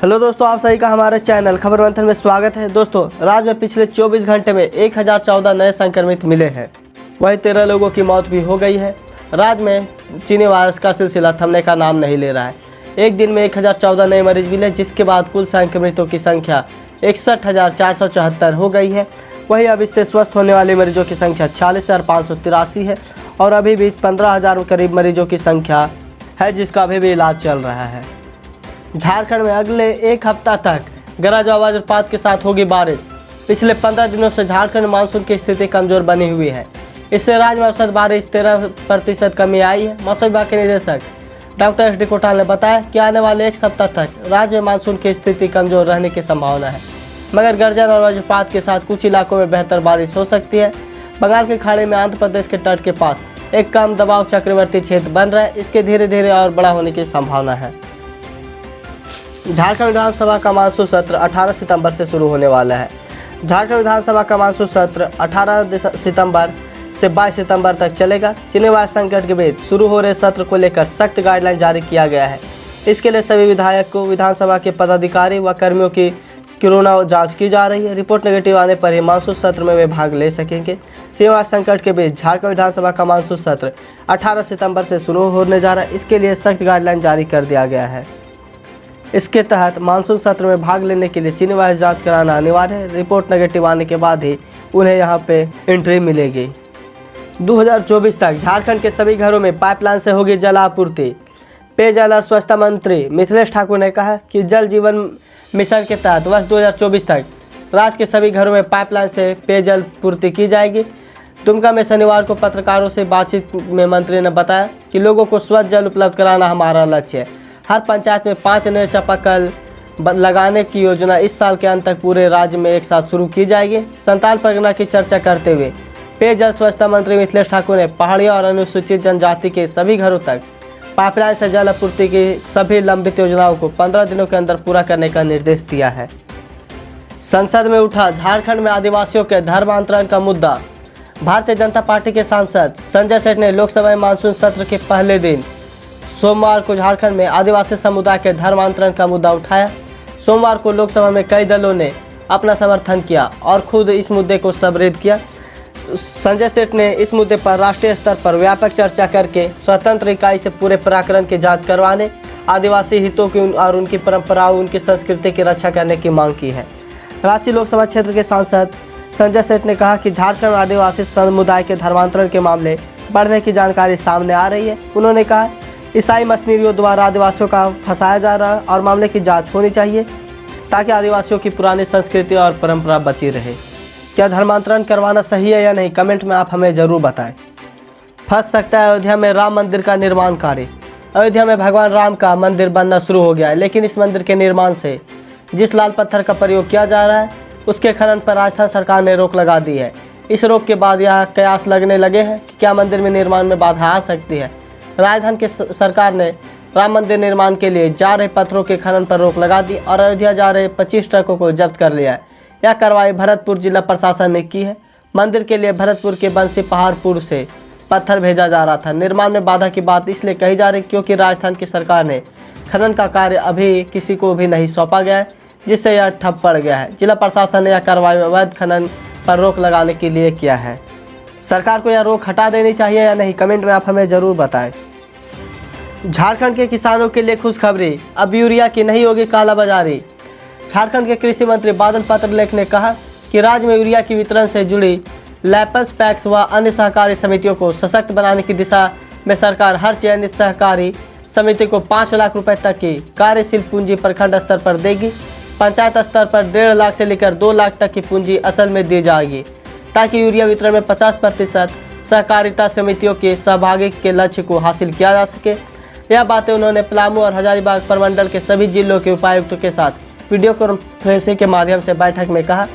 Hello दोस्तों, आप सभी का हमारे चैनल खबर मंथन में स्वागत है। दोस्तों, राज्य में पिछले 24 घंटे में 1014 नए संक्रमित मिले हैं। वहीं 13 लोगों की मौत भी हो गई है। राज्य में चीनी वायरस का सिलसिला थमने का नाम नहीं ले रहा है। एक दिन में 1014 नए मरीज मिले, जिसके बाद कुल संक्रमितों की संख्या 61,474 हो गई है। वहीं अब इससे स्वस्थ होने वाले मरीजों की संख्या 40,583 है और अभी भी 15,000 करीब मरीजों की संख्या है जिसका अभी भी इलाज चल रहा है। झारखंड में अगले एक हफ्ता तक गरज और वज्रपात के साथ होगी बारिश। पिछले 15 दिनों से झारखंड में मानसून की स्थिति कमजोर बनी हुई है। इससे राज्य में औसत बारिश 13% कमी आई है। मौसम विभाग के निदेशक डॉक्टर एस डी कोटाल ने बताया कि आने वाले एक सप्ताह तक राज्य में मानसून की स्थिति कमजोर रहने की संभावना है, मगर गर्जन और वज्रपात के साथ कुछ इलाकों में बेहतर बारिश हो सकती है। बंगाल की खाड़ी में आंध्र प्रदेश के तट के पास एक कम दबाव चक्रवर्ती क्षेत्र बन रहा है। इसके धीरे धीरे और बड़ा होने की संभावना है। झारखंड विधानसभा का मानसून सत्र 18 सितंबर से शुरू होने वाला है। झारखंड विधानसभा का मानसून सत्र 18 सितंबर से 22 सितंबर तक चलेगा। चीनी वायरस संकट के बीच शुरू हो रहे सत्र को लेकर सख्त गाइडलाइन जारी किया गया है। इसके लिए सभी विधायक को, विधानसभा के पदाधिकारी व कर्मियों की कोरोना जांच की जा रही है। रिपोर्ट नेगेटिव आने पर ही मानसून सत्र में वे भाग ले सकेंगे। चीनी वायरस संकट के बीच झारखंड विधानसभा का मानसून सत्र 18 सितंबर से शुरू होने जा रहा है। इसके लिए सख्त गाइडलाइन जारी कर दिया गया है। इसके तहत मानसून सत्र में भाग लेने के लिए चीनी वायरस जांच कराना अनिवार्य है। रिपोर्ट नेगेटिव आने के बाद ही उन्हें यहां पे एंट्री मिलेगी। 2024 तक झारखंड के सभी घरों में पाइपलाइन से होगी जल आपूर्ति। पेयजल और स्वच्छता मंत्री मिथिलेश ठाकुर ने कहा कि जल जीवन मिशन के तहत वर्ष 2024 तक राज्य के सभी घरों में पाइपलाइन से पेयजल पूर्ति की जाएगी। दुमका में शनिवार को पत्रकारों से बातचीत में मंत्री ने बताया कि लोगों को स्वच्छ जल उपलब्ध कराना हमारा लक्ष्य है। हर पंचायत में 5 नए चापाकल लगाने की योजना इस साल के अंत तक पूरे राज्य में एक साथ शुरू की जाएगी। संताल परगना की चर्चा करते हुए पेयजल स्वच्छता मंत्री मिथिलेश ठाकुर ने पहाड़ी और अनुसूचित जनजाति के सभी घरों तक पाइपलाइन से जल आपूर्ति की सभी लंबित योजनाओं को 15 दिनों के अंदर पूरा करने का निर्देश दिया है। संसद में उठा झारखंड में आदिवासियों के धर्मांतरण का मुद्दा। भारतीय जनता पार्टी के सांसद संजय सेठ ने लोकसभा में मानसून सत्र के पहले दिन सोमवार को झारखंड में आदिवासी समुदाय के धर्मांतरण का मुद्दा उठाया। सोमवार को लोकसभा में कई दलों ने अपना समर्थन किया और खुद इस मुद्दे को समृद्ध किया। संजय सेठ ने इस मुद्दे पर राष्ट्रीय स्तर पर व्यापक चर्चा करके स्वतंत्र इकाई से पूरे प्रकरण की जांच करवाने, आदिवासी हितों की और उनकी परंपराओं, उनकी संस्कृति की रक्षा करने की मांग की है। रांची लोकसभा क्षेत्र के सांसद संजय सेठ ने कहा कि झारखंड में आदिवासी समुदाय के धर्मांतरण के मामले बढ़ने की जानकारी सामने आ रही है। उन्होंने कहा, ईसाई मशीनरियों द्वारा आदिवासियों का फंसाया जा रहा है और मामले की जांच होनी चाहिए ताकि आदिवासियों की पुरानी संस्कृति और परंपरा बची रहे। क्या धर्मांतरण करवाना सही है या नहीं, कमेंट में आप हमें ज़रूर बताएं। फंस सकता है अयोध्या में राम मंदिर का निर्माण कार्य। अयोध्या में भगवान राम का मंदिर बनना शुरू हो गया है, लेकिन इस मंदिर के निर्माण से जिस लाल पत्थर का प्रयोग किया जा रहा है उसके खनन पर राजस्थान सरकार ने रोक लगा दी है। इस रोक के बाद यह कयास लगने लगे हैं कि क्या मंदिर में निर्माण में बाधा आ सकती है। राजस्थान की सरकार ने राम मंदिर निर्माण के लिए जा रहे पत्थरों के खनन पर रोक लगा दी और अयोध्या जा रहे 25 ट्रकों को जब्त कर लिया है। यह कार्रवाई भरतपुर जिला प्रशासन ने की है। मंदिर के लिए भरतपुर के बंसी पहाड़पुर से पत्थर भेजा जा रहा था। निर्माण में बाधा की बात इसलिए कही जा रही क्योंकि राजस्थान की सरकार ने खनन का कार्य अभी किसी को भी नहीं सौंपा गया है, जिससे यह ठप पड़ गया है। जिला प्रशासन ने यह कार्रवाई अवैध खनन पर रोक लगाने के लिए किया है। सरकार को यह रोक हटा देनी चाहिए या नहीं, कमेंट में आप हमें ज़रूर बताएं। झारखंड के किसानों के लिए खुशखबरी, अब यूरिया की नहीं होगी कालाबाजारी। झारखंड के कृषि मंत्री बादल पत्रलेख ने कहा कि राज्य में यूरिया की वितरण से जुड़ी लैपस, पैक्स व अन्य सहकारी समितियों को सशक्त बनाने की दिशा में सरकार हर चयनित सहकारी समिति को 5 लाख रुपए तक की कार्यशील पूंजी प्रखंड स्तर पर देगी। पंचायत स्तर पर 1.5 लाख से लेकर 2 लाख तक की पूंजी असल में दी जाएगी ताकि यूरिया वितरण में 50% सहकारिता समितियों के सहभागी के लक्ष्य को हासिल किया जा सके। यह बातें उन्होंने पलामू और हजारीबाग प्रमंडल के सभी जिलों के उपायुक्तों के साथ वीडियो कॉन्फ्रेंसिंग के माध्यम से बैठक में कहा।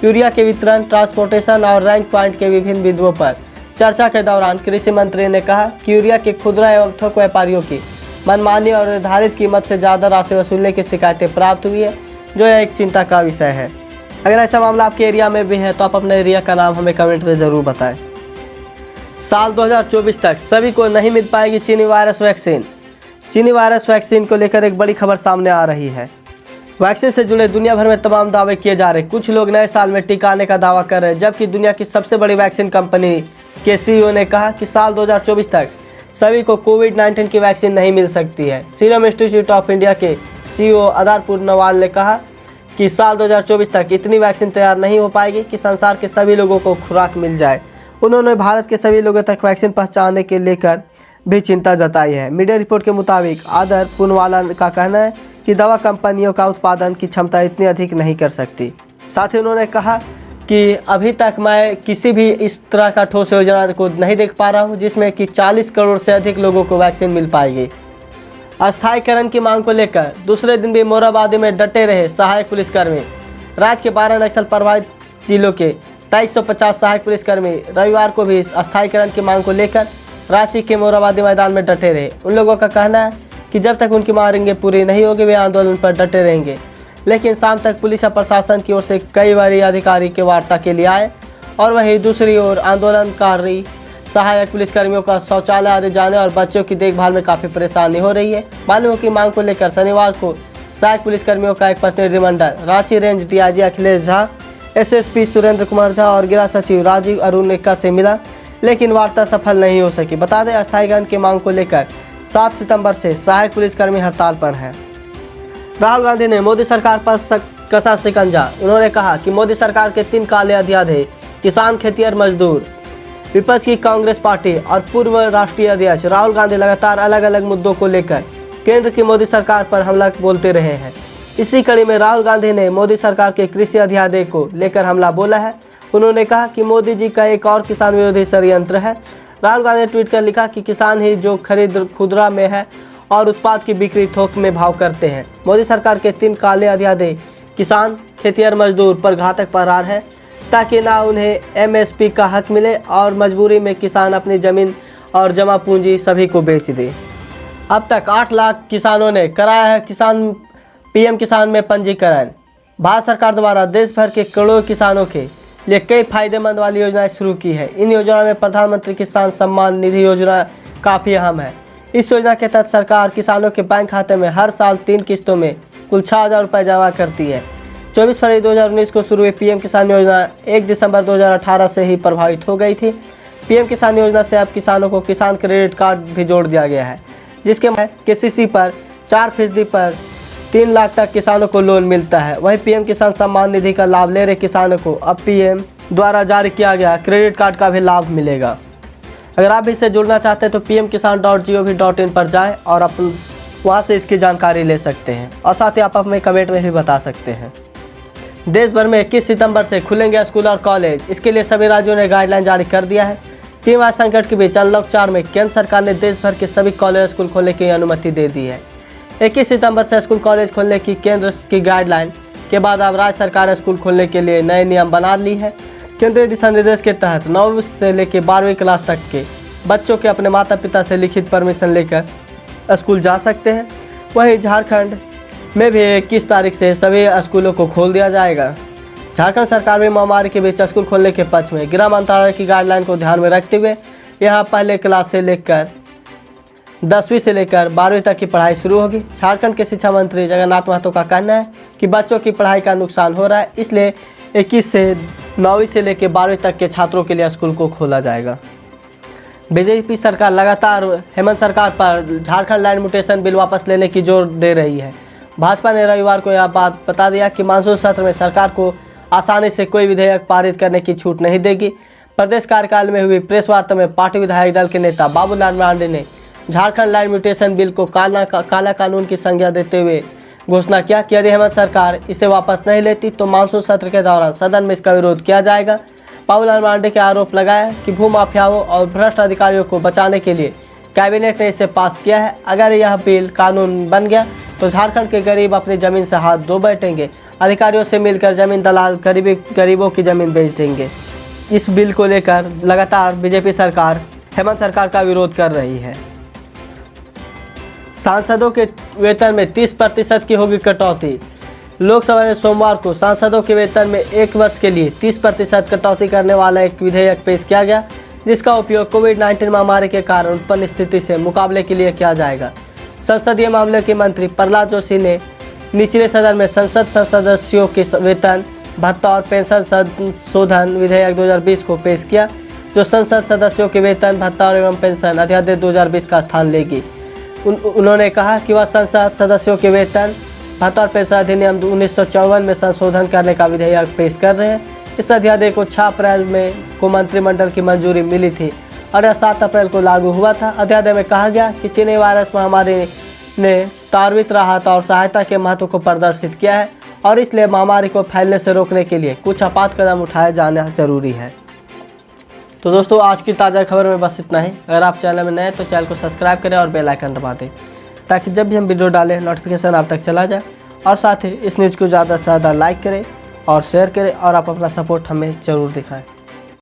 यूरिया के वितरण, ट्रांसपोर्टेशन और रैंक पॉइंट के विभिन्न बिंदुओं पर चर्चा के दौरान कृषि मंत्री ने कहा कि यूरिया के खुदरा एवं थोक व्यापारियों की मनमानी और निर्धारित कीमत से ज़्यादा राशि वसूलने की शिकायतें प्राप्त हुई है, जो यह एक चिंता का विषय है। अगर ऐसा मामला आपके एरिया में भी है तो आप अपने एरिया का नाम हमें कमेंट में ज़रूर बताएं। साल 2024 तक सभी को नहीं मिल पाएगी चीनी वायरस वैक्सीन। चीनी वायरस वैक्सीन को लेकर एक बड़ी खबर सामने आ रही है। वैक्सीन से जुड़े दुनिया भर में तमाम दावे किए जा रहे। कुछ लोग नए साल में टीका आने का दावा कर रहे हैं, जबकि दुनिया की सबसे बड़ी वैक्सीन कंपनी के सीईओ ने कहा कि साल 2024 तक सभी को कोविड-19 की वैक्सीन नहीं मिल सकती है। सीरम इंस्टीट्यूट ऑफ इंडिया के सीईओ आदार पूर्णवाल ने कहा कि साल 2024 तक इतनी वैक्सीन तैयार नहीं हो पाएगी कि संसार के सभी लोगों को खुराक मिल जाए। उन्होंने भारत के सभी लोगों तक वैक्सीन पहुंचाने के लेकर भी चिंता जताई है। मीडिया रिपोर्ट के मुताबिक आदर पूर्णवाला का कहना है कि दवा कंपनियों का उत्पादन की क्षमता इतनी अधिक नहीं कर सकती। साथ ही उन्होंने कहा कि अभी तक मैं किसी भी इस तरह का ठोस योजना को नहीं देख पा रहा हूं जिसमें कि 40 करोड़ से अधिक लोगों को वैक्सीन मिल पाएगी। अस्थायीकरण की मांग को लेकर दूसरे दिन भी मोरहाबादी में डटे रहे सहायक पुलिसकर्मी। राज्य के 12 नक्सल प्रभावित जिलों के 2350 सहायक पुलिसकर्मी रविवार को भी अस्थायीकरण की मांग को लेकर रांची के मोरहाबादी मैदान में डटे रहे। उन लोगों का कहना है कि जब तक उनकी मांगें पूरी नहीं होगी वे आंदोलन पर डटे रहेंगे। लेकिन शाम तक पुलिस और प्रशासन की ओर से कई वरीय अधिकारी के वार्ता के लिए आए और वहीं दूसरी ओर आंदोलनकारी सहायक पुलिसकर्मियों का शौचालय आदि जाने और बच्चों की देखभाल में काफ़ी परेशानी हो रही है। मालूम की मांग को लेकर शनिवार को सहायक पुलिसकर्मियों का एक प्रतिनिधिमंडल Ranchi range DIG Akhilesh Jha, SSP Surendra Kumar Jha और गृह सचिव राजीव अरुणिका से मिला, लेकिन वार्ता सफल नहीं हो सकी। बता दें, अस्थायीकरण की मांग को लेकर 7 सितंबर से सहायक पुलिसकर्मी हड़ताल पर हैं। राहुल गांधी ने मोदी सरकार पर कसा शिकंजा। उन्होंने कहा कि मोदी सरकार के 3 काले अध्यादेश किसान, खेतिहर, मजदूर। विपक्ष की कांग्रेस पार्टी और पूर्व राष्ट्रीय अध्यक्ष राहुल गांधी लगातार अलग अलग मुद्दों को लेकर केंद्र की मोदी सरकार पर हमला बोलते रहे हैं। इसी कड़ी में राहुल गांधी ने मोदी सरकार के कृषि अध्यादेश को लेकर हमला बोला है। उन्होंने कहा कि मोदी जी का एक और किसान विरोधी षड्यंत्र है। राहुल गांधी ने ट्वीट कर लिखा कि किसान ही जो खरीद खुदरा में है और उत्पाद की बिक्री थोक में भाव करते हैं। मोदी सरकार के 3 काले अध्यादेश किसान, खेतिहर, मजदूर पर घातक प्रहार है ताकि ना उन्हें एमएसपी का हक मिले और मजबूरी में किसान अपनी ज़मीन और जमा पूंजी सभी को बेच दे। अब तक 8 लाख किसानों ने कराया है पीएम किसान में पंजीकरण। भारत सरकार द्वारा देश भर के करोड़ों किसानों के लिए कई फायदेमंद वाली योजनाएं शुरू की है। इन योजनाओं में प्रधानमंत्री किसान सम्मान निधि योजना काफ़ी अहम है। इस योजना के तहत सरकार किसानों के बैंक खाते में हर साल 3 किस्तों में कुल 6,000 रुपये जमा करती है। 24 फरवरी 2019 को शुरू हुई पीएम किसान योजना 1 दिसंबर 2018 से ही प्रभावित हो गई थी। पीएम किसान योजना से अब किसानों को किसान क्रेडिट कार्ड भी जोड़ दिया गया है, जिसके केसीसी पर 4% पर 3 लाख तक किसानों को लोन मिलता है। वहीं पीएम किसान सम्मान निधि का लाभ ले रहे किसानों को अब पीएम द्वारा जारी किया गया क्रेडिट कार्ड का भी लाभ मिलेगा। अगर आप भी इससे जुड़ना चाहते हैं तो pmkisan.gov.in पर जाएं और अपन वहां से इसकी जानकारी ले सकते हैं और साथ ही आप अपने कमेंट में भी बता सकते हैं। देश भर में 21 सितंबर से खुलेंगे स्कूल और कॉलेज। इसके लिए सभी राज्यों ने गाइडलाइन जारी कर दिया है। चीन संकट के बीच अनलॉक 4 में केंद्र सरकार ने देश भर के सभी कॉलेज स्कूल खोलने की अनुमति दे दी है। 21 सितंबर से स्कूल कॉलेज खोलने की केंद्र की गाइडलाइन के बाद अब राज्य सरकार ने स्कूल खोलने के लिए नए नियम बना ली है। केंद्रीय दिशा निर्देश के तहत 9वीं से लेकर 12वीं क्लास तक के बच्चों के अपने माता पिता से लिखित परमिशन लेकर स्कूल जा सकते हैं। वहीं झारखंड में भी 21 तारीख से सभी स्कूलों को खोल दिया जाएगा। झारखंड सरकार भी महामारी के बीच स्कूल खोलने के पक्ष में। गृह मंत्रालय की गाइडलाइन को ध्यान में रखते हुए यहाँ पहले क्लास से लेकर 10वीं से लेकर 12वीं तक की पढ़ाई शुरू होगी। झारखंड के शिक्षा मंत्री जगन्नाथ महतो का कहना है कि बच्चों की पढ़ाई का नुकसान हो रहा है, इसलिए 21 से 9वीं से लेकर 12वीं तक के छात्रों के लिए स्कूल को खोला जाएगा। बीजेपी सरकार लगातार हेमंत सरकार पर झारखंड लैंड म्यूटेशन बिल वापस लेने की जोर दे रही है। भाजपा ने रविवार को यह बात बता दिया कि मानसून सत्र में सरकार को आसानी से कोई विधेयक पारित करने की छूट नहीं देगी। प्रदेश कार्यकाल में हुई प्रेस वार्ता में पार्टी विधायक दल के नेता बाबूलाल मरांडी ने झारखंड लैंड म्यूटेशन बिल को काला कानून की संज्ञा देते हुए घोषणा किया कि यदि हेमंत सरकार इसे वापस नहीं लेती तो मानसून सत्र के दौरान सदन में इसका विरोध किया जाएगा। बाबूलाल मरांडी के आरोप लगाया कि भू माफियाओं और भ्रष्ट अधिकारियों को बचाने के लिए कैबिनेट ने इसे पास किया है। अगर यह बिल कानून बन गया तो झारखंड के गरीब अपनी ज़मीन से हाथ धो बैठेंगे। अधिकारियों से मिलकर ज़मीन दलाल गरीबों की ज़मीन बेच देंगे। इस बिल को लेकर लगातार बीजेपी सरकार हेमंत सरकार का विरोध कर रही है। सांसदों के वेतन में 30% की होगी कटौती। लोकसभा में सोमवार को सांसदों के वेतन में 1 वर्ष के लिए 30% कटौती करने वाला एक विधेयक पेश किया गया, जिसका उपयोग कोविड-19 महामारी के कारण उत्पन्न स्थिति से मुकाबले के लिए किया जाएगा। संसदीय मामले के मंत्री प्रहलाद जोशी ने निचले सदन में संसद सदस्यों के वेतन भत्ता और पेंशन संशोधन विधेयक 2020 को पेश किया, जो संसद सदस्यों के वेतन भत्ता और एवं पेंशन अध्यादेश 2020 का स्थान लेगी। उन्होंने कहा कि वह संसद सदस्यों के वेतन भत्ता और पेंशन अधिनियम 1954 में संशोधन करने का विधेयक पेश कर रहे हैं। इस अध्यादेश को 6 अप्रैल को मंत्रिमंडल की मंजूरी मिली थी और यह 7 अप्रैल को लागू हुआ था। अध्यादेश में कहा गया कि चीनी वायरस महामारी ने त्वरित राहत और सहायता के महत्व को प्रदर्शित किया है और इसलिए महामारी को फैलने से रोकने के लिए कुछ आपात कदम उठाया जाना जरूरी है। तो दोस्तों, आज की ताज़ा खबर में बस इतना ही। अगर आप चैनल में नए हैं तो चैनल को सब्सक्राइब करें और बेल आइकन दबा दें, ताकि जब भी हम वीडियो डालें नोटिफिकेशन आप तक चला जाए। और साथ ही इस न्यूज़ को ज़्यादा से ज़्यादा लाइक करें और शेयर करें और आप अपना सपोर्ट हमें ज़रूर दिखाएं।